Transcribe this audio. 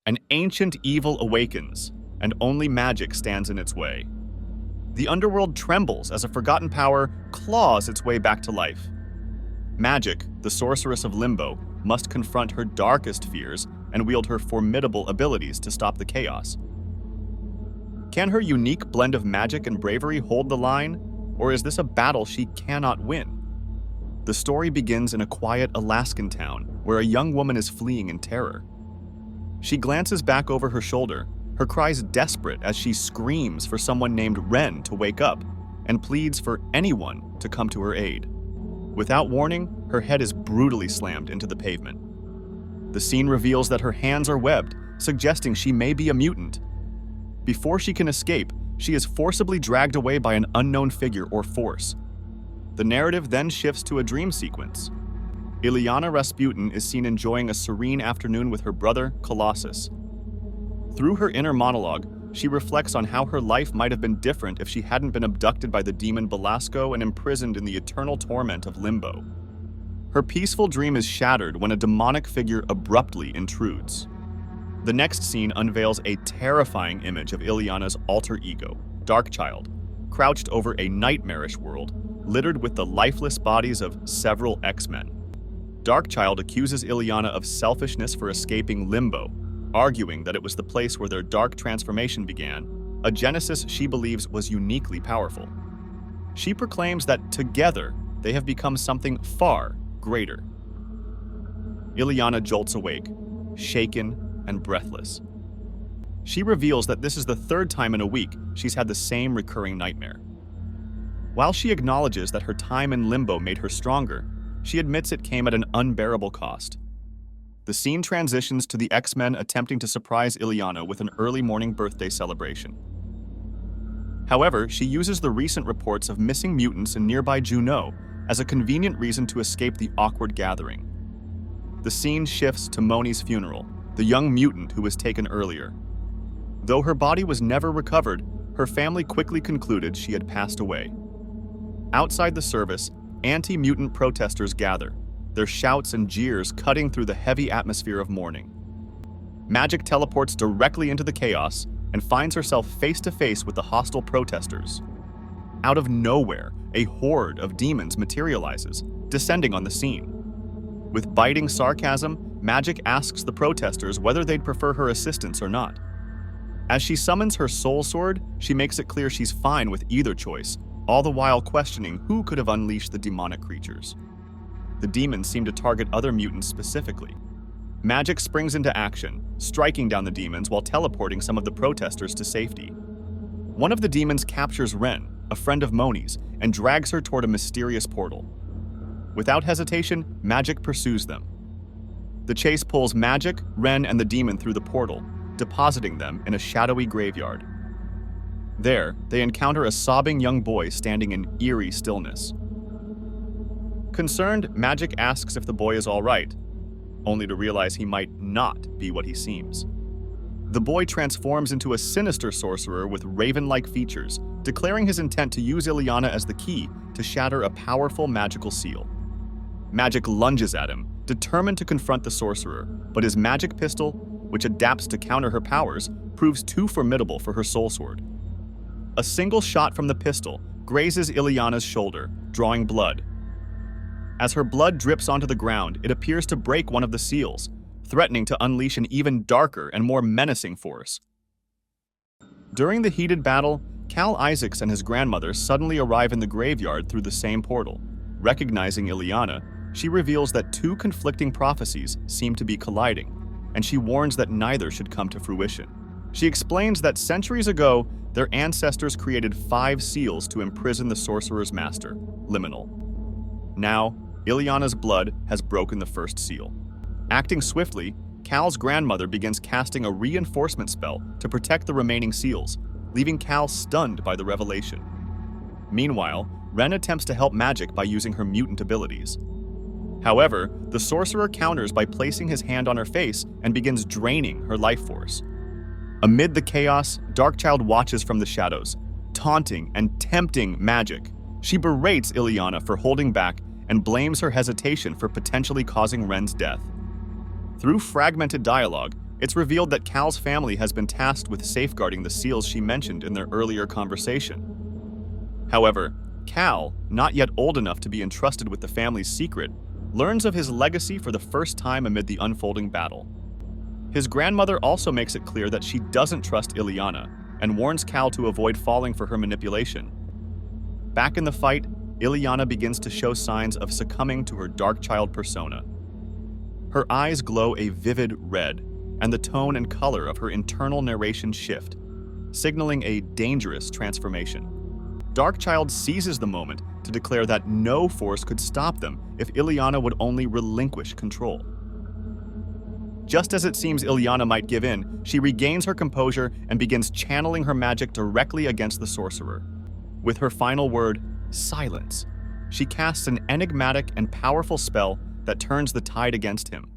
An ancient evil awakens, and only magic stands in its way. The underworld trembles as a forgotten power claws its way back to life. Magik, the sorceress of Limbo, must confront her darkest fears and wield her formidable abilities to stop the chaos. Can her unique blend of magic and bravery hold the line, or is this a battle she cannot win? The story begins in a quiet Alaskan town where a young woman is fleeing in terror. She glances back over her shoulder, her cries desperate as she screams for someone named Ren to wake up and pleads for anyone to come to her aid. Without warning, her head is brutally slammed into the pavement. The scene reveals that her hands are webbed, suggesting she may be a mutant. Before she can escape, she is forcibly dragged away by an unknown figure or force. The narrative then shifts to a dream sequence. Ilyana Rasputin is seen enjoying a serene afternoon with her brother, Colossus. Through her inner monologue, she reflects on how her life might have been different if she hadn't been abducted by the demon Belasco and imprisoned in the eternal torment of Limbo. Her peaceful dream is shattered when a demonic figure abruptly intrudes. The next scene unveils a terrifying image of Ilyana's alter ego, Darkchild, crouched over a nightmarish world littered with the lifeless bodies of several X-Men. Darkchild accuses Ilyana of selfishness for escaping Limbo, arguing that it was the place where their dark transformation began, a genesis she believes was uniquely powerful. She proclaims that together they have become something far greater. Ilyana jolts awake, shaken and breathless. She reveals that this is the third time in a week she's had the same recurring nightmare. While she acknowledges that her time in Limbo made her stronger, she admits it came at an unbearable cost. The scene transitions to the X-Men attempting to surprise Ilyana with an early morning birthday celebration. However, she uses the recent reports of missing mutants in nearby Juneau as a convenient reason to escape the awkward gathering. The scene shifts to Moni's funeral, the young mutant who was taken earlier. Though her body was never recovered, her family quickly concluded she had passed away. Outside the service, anti-mutant protesters gather, their shouts and jeers cutting through the heavy atmosphere of mourning. Magik teleports directly into the chaos and finds herself face to face with the hostile protesters. Out of nowhere, a horde of demons materializes, descending on the scene. With biting sarcasm, Magik asks the protesters whether they'd prefer her assistance or not. As she summons her soul sword, she makes it clear she's fine with either choice, all the while questioning who could have unleashed the demonic creatures. The demons seem to target other mutants specifically. Magik springs into action, striking down the demons while teleporting some of the protesters to safety. One of the demons captures Ren, a friend of Moni's, and drags her toward a mysterious portal. Without hesitation, Magik pursues them. The chase pulls Magik, Ren, and the demon through the portal, depositing them in a shadowy graveyard. There, they encounter a sobbing young boy standing in eerie stillness. Concerned, Magik asks if the boy is all right, only to realize he might not be what he seems. The boy transforms into a sinister sorcerer with raven-like features, declaring his intent to use Ilyana as the key to shatter a powerful magical seal. Magik lunges at him, determined to confront the sorcerer, but his magic pistol, which adapts to counter her powers, proves too formidable for her soul sword. A single shot from the pistol grazes Ilyana's shoulder, drawing blood. As her blood drips onto the ground, it appears to break one of the seals, threatening to unleash an even darker and more menacing force. During the heated battle, Cal Isaacs and his grandmother suddenly arrive in the graveyard through the same portal. Recognizing Ilyana, she reveals that two conflicting prophecies seem to be colliding, and she warns that neither should come to fruition. She explains that centuries ago, their ancestors created 5 seals to imprison the sorcerer's master, Liminal. Now, Ilyana's blood has broken the first seal. Acting swiftly, Cal's grandmother begins casting a reinforcement spell to protect the remaining seals, leaving Cal stunned by the revelation. Meanwhile, Ren attempts to help Magik by using her mutant abilities. However, the sorcerer counters by placing his hand on her face and begins draining her life force. Amid the chaos, Darkchild watches from the shadows, taunting and tempting Magik. She berates Ilyana for holding back and blames her hesitation for potentially causing Ren's death. Through fragmented dialogue, It's revealed that Cal's family has been tasked with safeguarding the seals she mentioned in their earlier conversation. However, Cal, not yet old enough to be entrusted with the family's secret, learns of his legacy for the first time amid the unfolding battle. His grandmother also makes it clear that she doesn't trust Ileana and warns Cal to avoid falling for her manipulation. Back in the fight, Ileana begins to show signs of succumbing to her dark child persona. Her eyes glow a vivid red, and the tone and color of her internal narration shift, signaling a dangerous transformation. Darkchild seizes the moment to declare that no force could stop them if Ileana would only relinquish control. Just as it seems Ileana might give in, she regains her composure and begins channeling her magic directly against the sorcerer. With her final word, silence, she casts an enigmatic and powerful spell that turns the tide against him.